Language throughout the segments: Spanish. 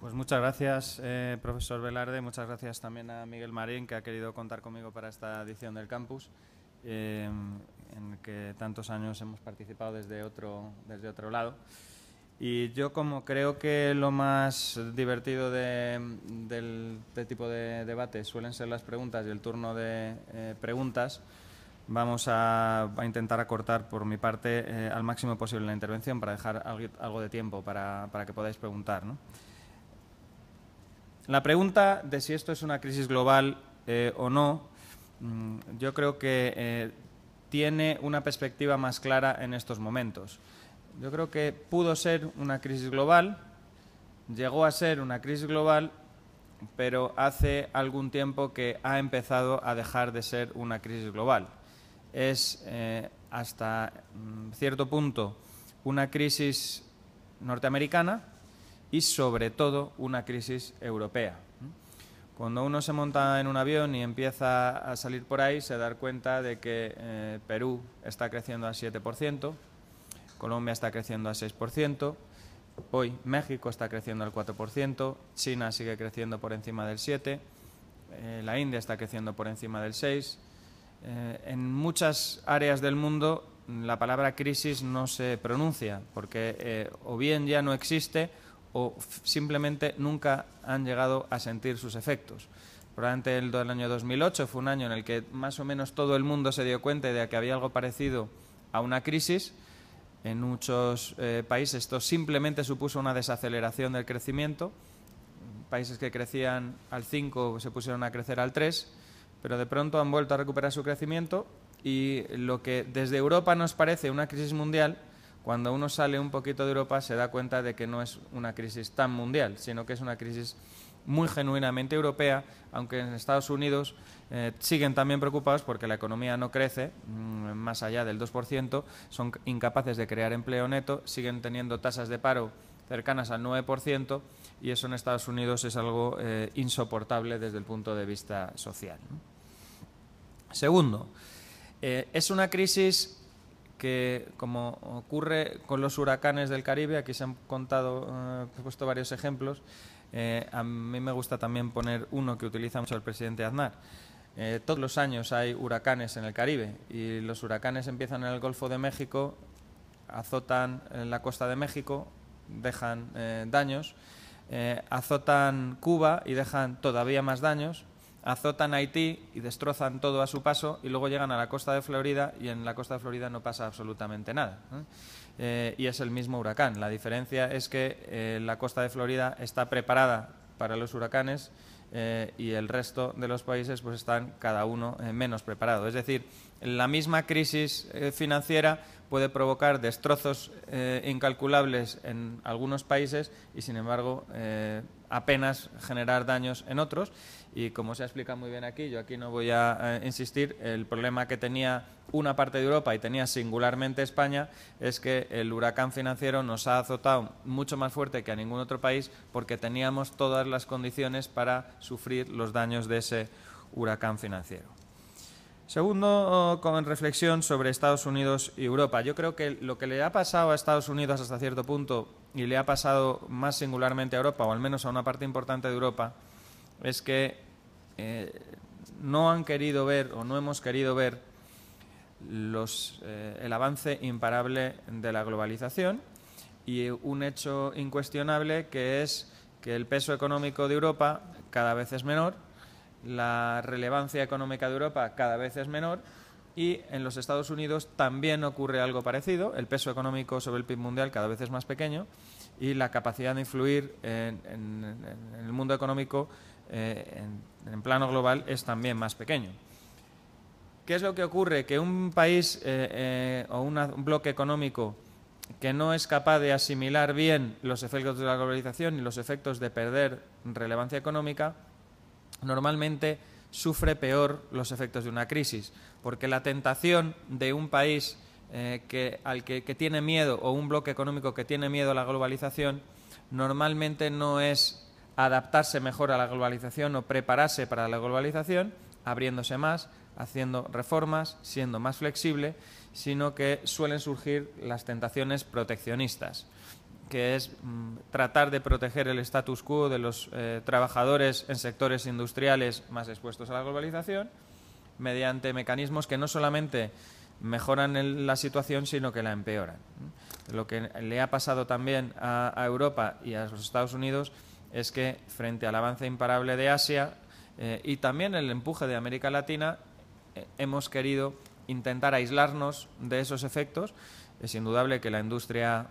Pues muchas gracias, profesor Velarde. Muchas gracias también a Miguel Marín, que ha querido contar conmigo para esta edición del campus, en que tantos años hemos participado desde otro lado. Y yo, como creo que lo más divertido de este tipo de debate suelen ser las preguntas y el turno de preguntas, vamos a intentar acortar por mi parte al máximo posible la intervención para dejar algo de tiempo para que podáis preguntar, ¿no? La pregunta de si esto es una crisis global o no, yo creo que tiene una perspectiva más clara en estos momentos. Yo creo que pudo ser una crisis global, llegó a ser una crisis global, pero hace algún tiempo que ha empezado a dejar de ser una crisis global. Es hasta cierto punto una crisis norteamericana y sobre todo una crisis europea. Cuando uno se monta en un avión y empieza a salir por ahí, se da cuenta de que Perú está creciendo al 7%, Colombia está creciendo al 6%, hoy México está creciendo al 4%, China sigue creciendo por encima del 7%, la India está creciendo por encima del 6%. En muchas áreas del mundo la palabra crisis no se pronuncia porque o bien ya no existe o simplemente nunca han llegado a sentir sus efectos. Probablemente el año 2008 fue un año en el que más o menos todo el mundo se dio cuenta de que había algo parecido a una crisis. En muchos países esto simplemente supuso una desaceleración del crecimiento. Países que crecían al 5 se pusieron a crecer al 3, pero de pronto han vuelto a recuperar su crecimiento, y lo que desde Europa nos parece una crisis mundial, cuando uno sale un poquito de Europa se da cuenta de que no es una crisis tan mundial, sino que es una crisis muy genuinamente europea, aunque en Estados Unidos siguen también preocupados porque la economía no crece más allá del 2%, son incapaces de crear empleo neto, siguen teniendo tasas de paro cercanas al 9%, y eso en Estados Unidos es algo insoportable desde el punto de vista social, ¿no? Segundo, es una crisis que, como ocurre con los huracanes del Caribe, aquí se han contado, he puesto varios ejemplos, a mí me gusta también poner uno que utiliza mucho el presidente Aznar. Todos los años hay huracanes en el Caribe, y los huracanes empiezan en el Golfo de México, azotan en la costa de México, dejan daños, azotan Cuba y dejan todavía más daños, azotan Haití y destrozan todo a su paso, y luego llegan a la costa de Florida y en la costa de Florida no pasa absolutamente nada, y es el mismo huracán. La diferencia es que la costa de Florida está preparada para los huracanes y el resto de los países pues están cada uno menos preparado. Es decir, la misma crisis financiera puede provocar destrozos incalculables en algunos países y, sin embargo, apenas generar daños en otros. Y como se ha explicado muy bien aquí, yo aquí no voy a insistir, el problema que tenía una parte de Europa y tenía singularmente España es que el huracán financiero nos ha azotado mucho más fuerte que a ningún otro país, porque teníamos todas las condiciones para sufrir los daños de ese huracán financiero. Segundo, con reflexión sobre Estados Unidos y Europa. Yo creo que lo que le ha pasado a Estados Unidos hasta cierto punto, y le ha pasado más singularmente a Europa, o al menos a una parte importante de Europa, es que no han querido ver o no hemos querido ver el avance imparable de la globalización, y un hecho incuestionable que es que el peso económico de Europa cada vez es menor, la relevancia económica de Europa cada vez es menor, y en los Estados Unidos también ocurre algo parecido. El peso económico sobre el PIB mundial cada vez es más pequeño, y la capacidad de influir en el mundo económico en plano global es también más pequeño. ¿Qué es lo que ocurre? Que un país o un bloque económico que no es capaz de asimilar bien los efectos de la globalización y los efectos de perder relevancia económica, normalmente sufre peor los efectos de una crisis, porque la tentación de un país que tiene miedo, o un bloque económico que tiene miedo a la globalización, normalmente no es adaptarse mejor a la globalización o prepararse para la globalización, abriéndose más, haciendo reformas, siendo más flexible, sino que suelen surgir las tentaciones proteccionistas, que es tratar de proteger el status quo de los trabajadores en sectores industriales más expuestos a la globalización, mediante mecanismos que no solamente mejoran la situación, sino que la empeoran. Lo que le ha pasado también a Europa y a los Estados Unidos es que, frente al avance imparable de Asia y también el empuje de América Latina, hemos querido intentar aislarnos de esos efectos. Es indudable que la industria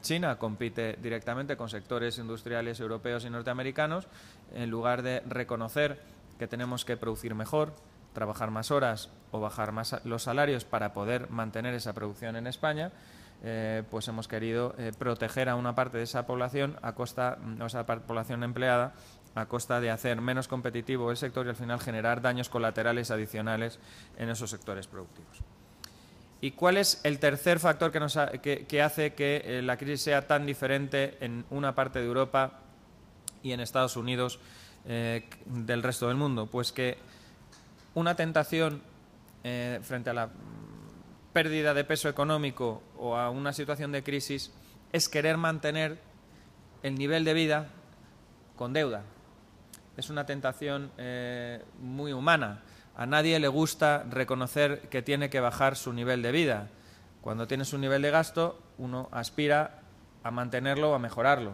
china compite directamente con sectores industriales europeos y norteamericanos. En lugar de reconocer que tenemos que producir mejor, trabajar más horas o bajar más los salarios para poder mantener esa producción en España, pues hemos querido proteger a una parte de esa población a costa, o esa población empleada, a costa de hacer menos competitivo el sector y al final generar daños colaterales adicionales en esos sectores productivos. ¿Y cuál es el tercer factor que hace que la crisis sea tan diferente en una parte de Europa y en Estados Unidos del resto del mundo? Pues que una tentación frente a la pérdida de peso económico o a una situación de crisis es querer mantener el nivel de vida con deuda. Es una tentación muy humana. A nadie le gusta reconocer que tiene que bajar su nivel de vida. Cuando tienes un nivel de gasto, uno aspira a mantenerlo o a mejorarlo.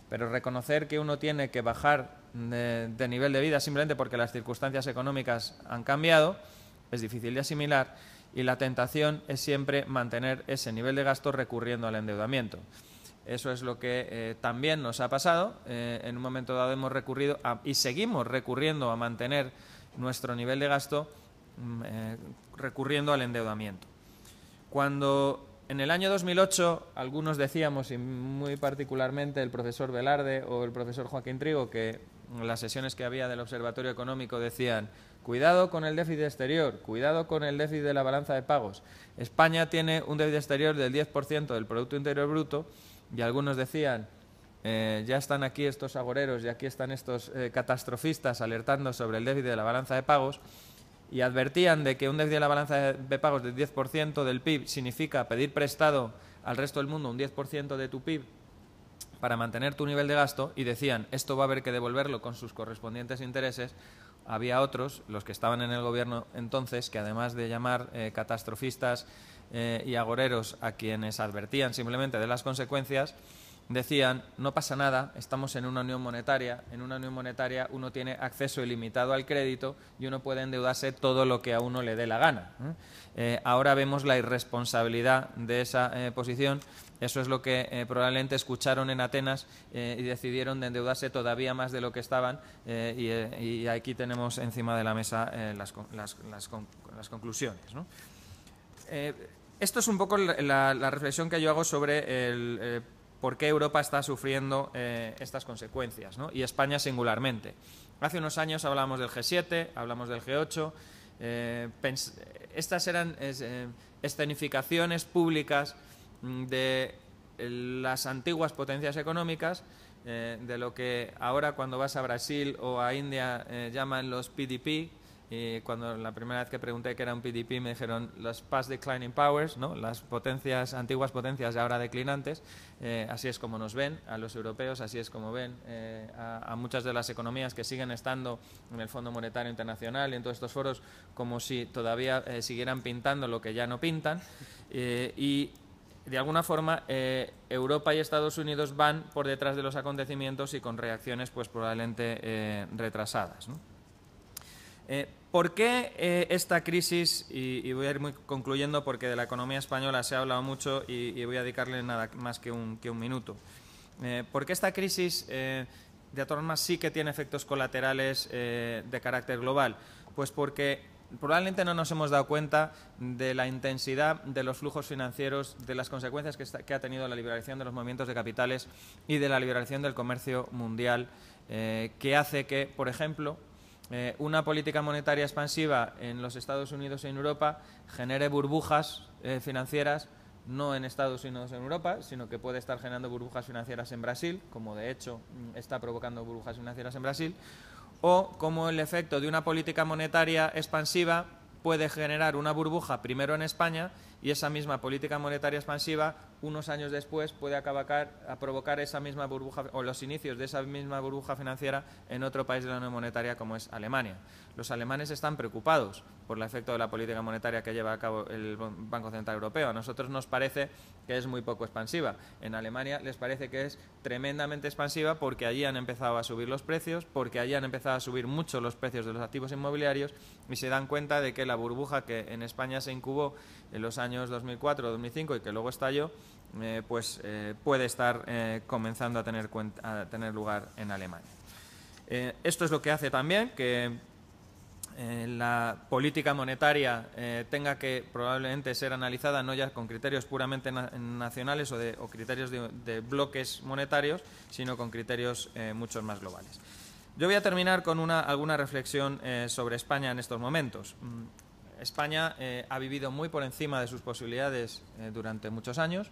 Pero reconocer que uno tiene que bajar de nivel de vida simplemente porque las circunstancias económicas han cambiado es difícil de asimilar, y la tentación es siempre mantener ese nivel de gasto recurriendo al endeudamiento. Eso es lo que también nos ha pasado. En un momento dado hemos recurrido y seguimos recurriendo a mantener nuestro nivel de gasto recurriendo al endeudamiento. Cuando en el año 2008 algunos decíamos, y muy particularmente el profesor Velarde o el profesor Joaquín Trigo, que en las sesiones que había del Observatorio Económico decían: cuidado con el déficit exterior, cuidado con el déficit de la balanza de pagos. España tiene un déficit exterior del 10% del Producto Interior Bruto, y algunos decían, ya están aquí estos agoreros y aquí están estos catastrofistas alertando sobre el déficit de la balanza de pagos, y advertían de que un déficit de la balanza de pagos del 10% del PIB significa pedir prestado al resto del mundo un 10% de tu PIB para mantener tu nivel de gasto, y decían, esto va a haber que devolverlo con sus correspondientes intereses. Había otros, los que estaban en el gobierno entonces, que además de llamar catastrofistas y agoreros a quienes advertían simplemente de las consecuencias, decían, no pasa nada, estamos en una unión monetaria uno tiene acceso ilimitado al crédito y uno puede endeudarse todo lo que a uno le dé la gana. Ahora vemos la irresponsabilidad de esa posición. Eso es lo que probablemente escucharon en Atenas y decidieron de endeudarse todavía más de lo que estaban, y aquí tenemos encima de la mesa las conclusiones, ¿no? Esto es un poco la reflexión que yo hago sobre el por qué Europa está sufriendo estas consecuencias, ¿no? Y España singularmente. Hace unos años hablábamos del G7, hablamos del G8. Estas eran escenificaciones públicas de las antiguas potencias económicas, de lo que ahora cuando vas a Brasil o a India llaman los PDP. Y cuando la primera vez que pregunté qué era un PDP me dijeron las Past Declining Powers, ¿no? Las potencias, antiguas potencias de ahora declinantes. Así es como nos ven a los europeos, así es como ven a muchas de las economías que siguen estando en el Fondo Monetario Internacional y en todos estos foros, como si todavía siguieran pintando lo que ya no pintan. Y de alguna forma Europa y Estados Unidos van por detrás de los acontecimientos y con reacciones pues probablemente retrasadas, ¿no? ¿Por qué esta crisis? Y voy a ir muy concluyendo porque de la economía española se ha hablado mucho y voy a dedicarle nada más que un minuto. ¿Por qué esta crisis de todas formas sí que tiene efectos colaterales de carácter global? Pues porque probablemente no nos hemos dado cuenta de la intensidad de los flujos financieros, de las consecuencias que ha tenido la liberalización de los movimientos de capitales y de la liberalización del comercio mundial, que hace que, por ejemplo, una política monetaria expansiva en los Estados Unidos y en Europa genere burbujas financieras, no en Estados Unidos o en Europa, sino que puede estar generando burbujas financieras en Brasil, como de hecho está provocando burbujas financieras en Brasil, o como el efecto de una política monetaria expansiva puede generar una burbuja primero en España y esa misma política monetaria expansiva unos años después puede acabar a provocar esa misma burbuja o los inicios de esa misma burbuja financiera en otro país de la Unión Monetaria como es Alemania. Los alemanes están preocupados por el efecto de la política monetaria que lleva a cabo el Banco Central Europeo. A nosotros nos parece que es muy poco expansiva. En Alemania les parece que es tremendamente expansiva porque allí han empezado a subir los precios, porque allí han empezado a subir mucho los precios de los activos inmobiliarios y se dan cuenta de que la burbuja que en España se incubó en los años 2004-2005 y que luego estalló, puede estar comenzando a tener lugar en Alemania. Esto es lo que hace también que la política monetaria tenga que probablemente ser analizada no ya con criterios puramente nacionales o criterios de bloques monetarios, sino con criterios mucho más globales. Yo voy a terminar con alguna reflexión sobre España en estos momentos. España ha vivido muy por encima de sus posibilidades durante muchos años.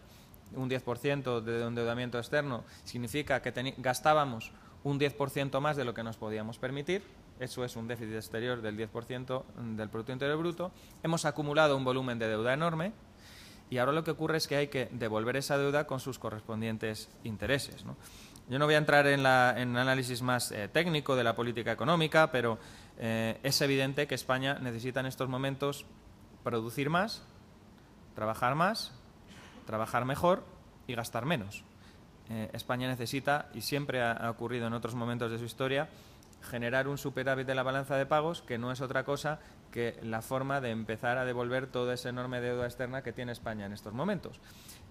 Un 10% de endeudamiento externo significa que gastábamos un 10% más de lo que nos podíamos permitir. Eso es un déficit exterior del 10% del Producto Interior Bruto. Hemos acumulado un volumen de deuda enorme y ahora lo que ocurre es que hay que devolver esa deuda con sus correspondientes intereses, ¿no? Yo no voy a entrar en un análisis más técnico de la política económica, pero es evidente que España necesita en estos momentos producir más, trabajar mejor y gastar menos. España necesita, y siempre ha ocurrido en otros momentos de su historia, generar un superávit de la balanza de pagos, que no es otra cosa que la forma de empezar a devolver toda esa enorme deuda externa que tiene España en estos momentos.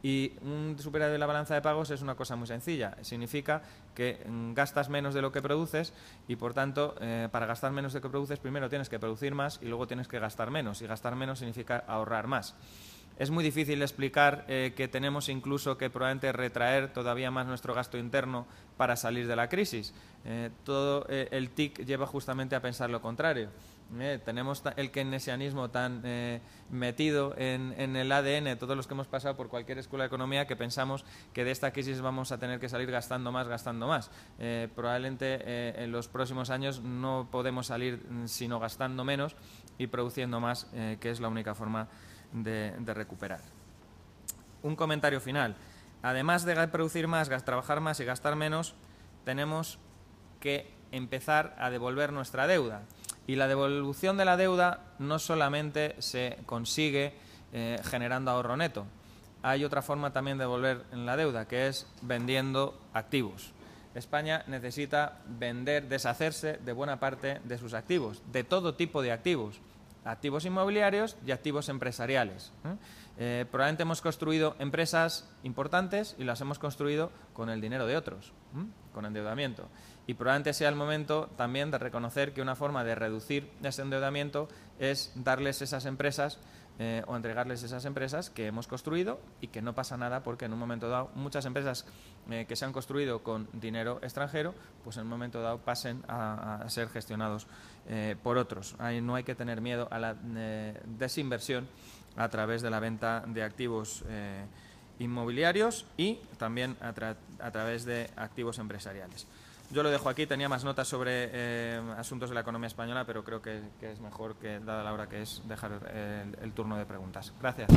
Y un superávit de la balanza de pagos es una cosa muy sencilla. Significa que gastas menos de lo que produces y, por tanto, para gastar menos de lo que produces, primero tienes que producir más y luego tienes que gastar menos. Y gastar menos significa ahorrar más. Es muy difícil explicar que tenemos incluso que probablemente retraer todavía más nuestro gasto interno para salir de la crisis. Todo el TIC lleva justamente a pensar lo contrario. Tenemos el keynesianismo tan metido en el ADN, todos los que hemos pasado por cualquier escuela de economía, que pensamos que de esta crisis vamos a tener que salir gastando más. Probablemente en los próximos años no podemos salir sino gastando menos y produciendo más, que es la única forma de recuperar. Un comentario final. Además de producir más, trabajar más y gastar menos, tenemos que empezar a devolver nuestra deuda. Y la devolución de la deuda no solamente se consigue generando ahorro neto. Hay otra forma también de devolver la deuda, que es vendiendo activos. España necesita deshacerse de buena parte de sus activos, de todo tipo de activos. Activos inmobiliarios y activos empresariales. Probablemente hemos construido empresas importantes y las hemos construido con el dinero de otros, con endeudamiento. Y probablemente sea el momento también de reconocer que una forma de reducir ese endeudamiento es darles esas empresas o entregarles esas empresas que hemos construido y que no pasa nada porque en un momento dado muchas empresas que se han construido con dinero extranjero, pues en un momento dado pasen a ser gestionados por otros. No hay que tener miedo a la desinversión a través de la venta de activos inmobiliarios y también a través de activos empresariales. Yo lo dejo aquí, tenía más notas sobre asuntos de la economía española, pero creo que es mejor, que dada la hora que es, dejar el turno de preguntas. Gracias.